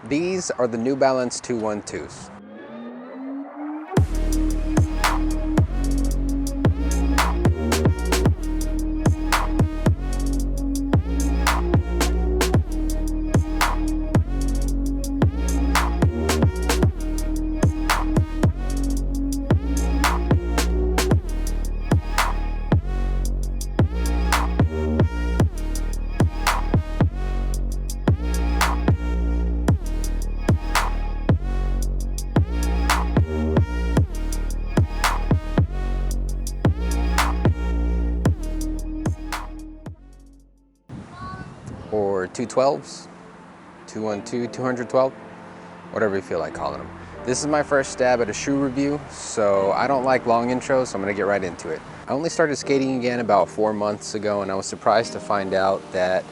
These are the New Balance 212s. Or 212s, 212, 212, whatever you feel like calling them. This is my first stab at a shoe review, so I don't like long intros, so I'm gonna get right into it. I only started skating again about 4 months ago, and I was surprised to find out that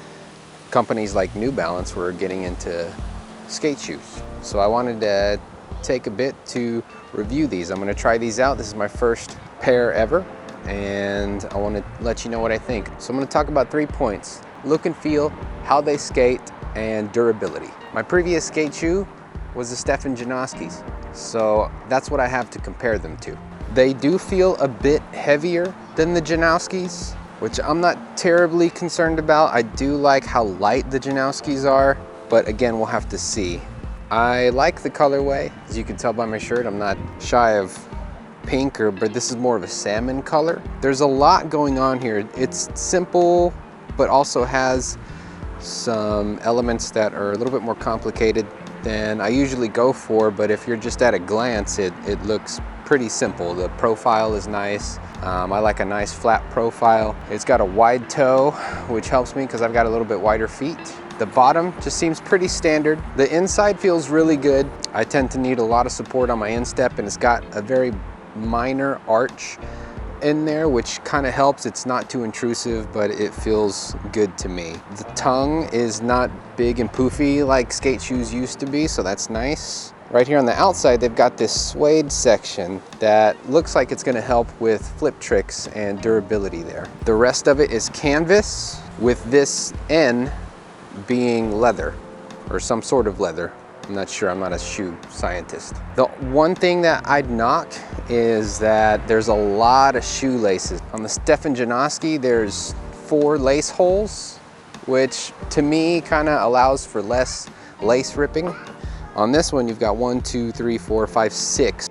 companies like New Balance were getting into skate shoes. So I wanted to take a bit to review these. I'm gonna try these out. This is my first pair ever, and I wanna let you know what I think. So I'm gonna talk about 3 points: look and feel, how they skate, and durability. My previous skate shoe was the Stefan Janoski's, so that's what I have to compare them to. They do feel a bit heavier than the Janoski's, which I'm not terribly concerned about. I do like how light the Janoski's are, but again, we'll have to see. I like the colorway. As you can tell by my shirt, I'm not shy of pink, but this is more of a salmon color. There's a lot going on here. It's simple, but also has some elements that are a little bit more complicated than I usually go for, but if you're just at a glance, it looks pretty simple. The profile is nice. I like a nice flat profile. It's got a wide toe, which helps me because I've got a little bit wider feet. The bottom just seems pretty standard. The inside feels really good. I tend to need a lot of support on my instep, and it's got a very minor arch in there, which kind of helps. It's not too intrusive, but it feels good to me. The tongue is not big and poofy like skate shoes used to be, so that's nice. Right here on the outside, they've got this suede section that looks like it's gonna help with flip tricks and durability there. The rest of it is canvas, with this N being leather, or some sort of leather. I'm not sure, I'm not a shoe scientist. The one thing that I'd knock is that there's a lot of shoelaces. On the Stefan Janoski, there's 4 lace holes, which to me kind of allows for less lace ripping. On this one, you've got 1, 2, 3, 4, 5, 6.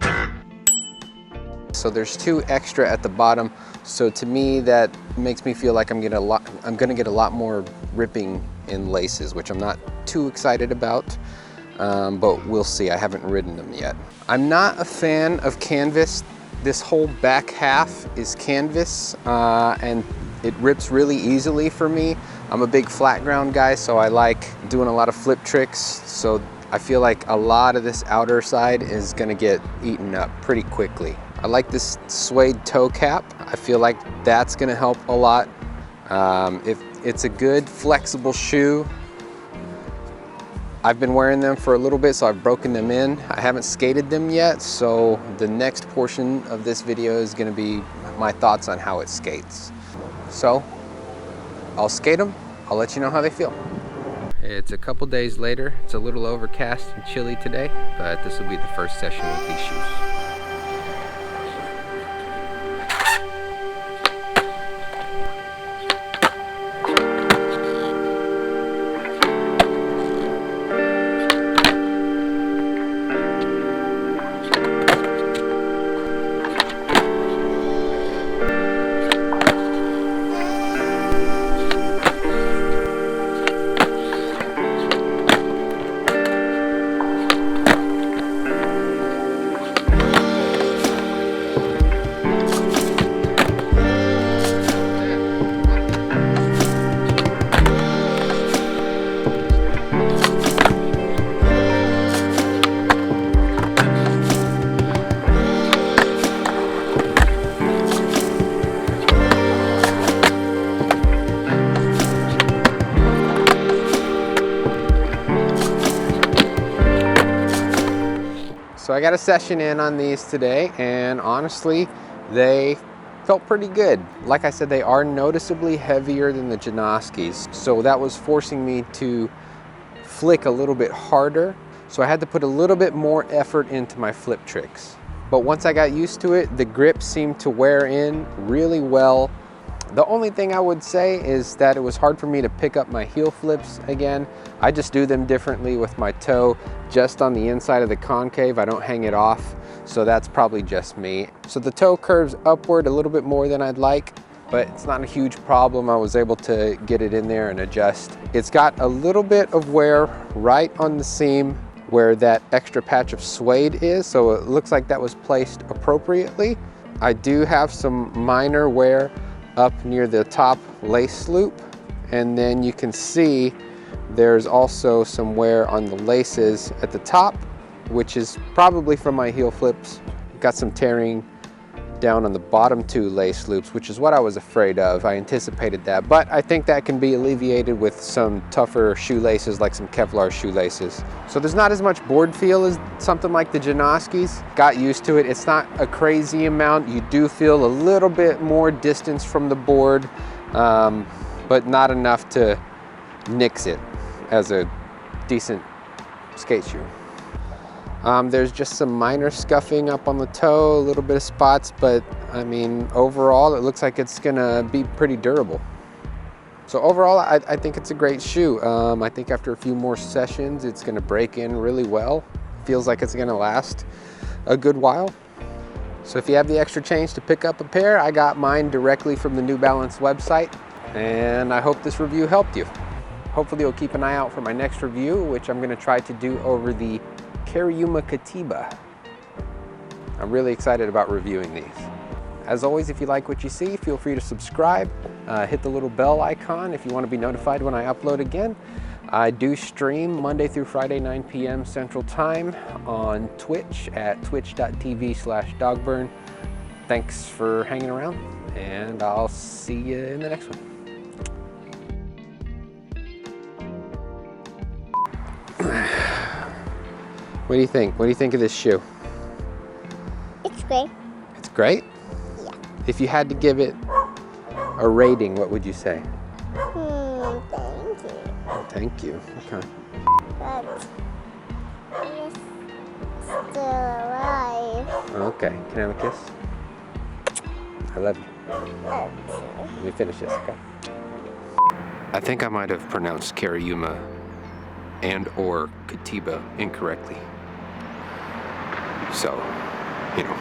So there's 2 extra at the bottom. So to me, that makes me feel like I'm gonna get a lot more ripping in laces, which I'm not too excited about. But we'll see. I haven't ridden them yet. I'm not a fan of canvas. This whole back half is canvas, and it rips really easily for me. I'm a big flat ground guy, so I like doing a lot of flip tricks. So I feel like a lot of this outer side is gonna get eaten up pretty quickly. I like this suede toe cap. I feel like that's gonna help a lot. If it's a good flexible shoe. I've been wearing them for a little bit, so I've broken them in. I haven't skated them yet, so the next portion of this video is gonna be my thoughts on how it skates. So, I'll skate them, I'll let you know how they feel. It's a couple days later. It's a little overcast and chilly today, but this will be the first session with these shoes. So I got a session in on these today, and honestly, they felt pretty good. Like I said, they are noticeably heavier than the Janoski's, so that was forcing me to flick a little bit harder. So I had to put a little bit more effort into my flip tricks. But once I got used to it, the grip seemed to wear in really well. The only thing I would say is that it was hard for me to pick up my heel flips again. I just do them differently with my toe just on the inside of the concave. I don't hang it off, so that's probably just me. So the toe curves upward a little bit more than I'd like, but it's not a huge problem. I was able to get it in there and adjust. It's got a little bit of wear right on the seam where that extra patch of suede is, so it looks like that was placed appropriately. I do have some minor wear up near the top lace loop, and then you can see there's also some wear on the laces at the top, which is probably from my heel flips. Got some tearing down on the bottom 2 lace loops, which is what I was afraid of. I anticipated that, but I think that can be alleviated with some tougher shoelaces, like some Kevlar shoelaces. So there's not as much board feel as something like the Janoskis. Got used to it. It's not a crazy amount. You do feel a little bit more distance from the board, but not enough to nix it as a decent skate shoe. There's just some minor scuffing up on the toe, a little bit of spots, but I mean, overall, it looks like it's gonna be pretty durable. So overall, I think it's a great shoe. I think after a few more sessions, it's gonna break in really well. Feels like it's gonna last a good while. So if you have the extra change to pick up a pair, I got mine directly from the New Balance website, and I hope this review helped you. Hopefully you'll keep an eye out for my next review, which I'm gonna try to do over the Cariuma Katiba. I'm really excited about reviewing these. As always, if you like what you see, feel free to subscribe. Hit the little bell icon if you want to be notified when I upload again. I do stream Monday through Friday, 9 p.m. Central Time on Twitch at twitch.tv/dogburn. Thanks for hanging around, and I'll see you in the next one. What do you think? What do you think of this shoe? It's great. It's great? Yeah. If you had to give it a rating, what would you say? Thank you. Thank you. Okay. But it's still alive. Okay. Can I have a kiss? I love you. Okay. Let me finish this, okay? I think I might have pronounced Cariuma and or Katiba incorrectly. So, you know,